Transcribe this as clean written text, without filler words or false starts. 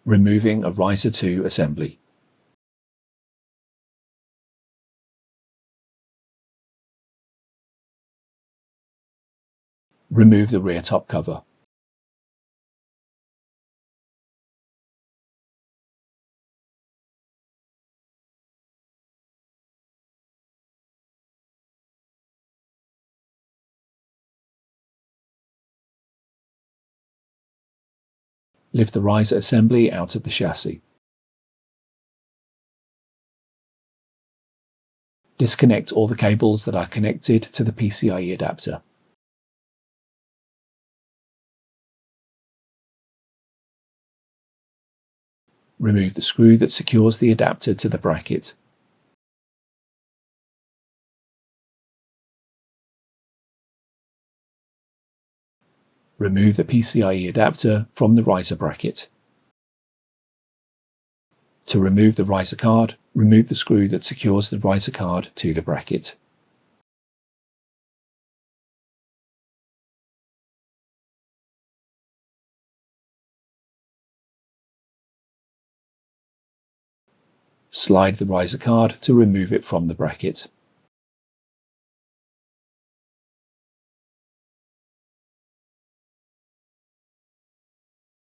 Removing a riser 2 assembly. Remove the rear top cover. Lift the riser assembly out of the chassis. Disconnect all the cables that are connected to the PCIe adapter. Remove the screw that secures the adapter to the bracket. Remove the PCIe adapter from the riser bracket. To remove the riser card, remove the screw that secures the riser card to the bracket. Slide the riser card to remove it from the bracket.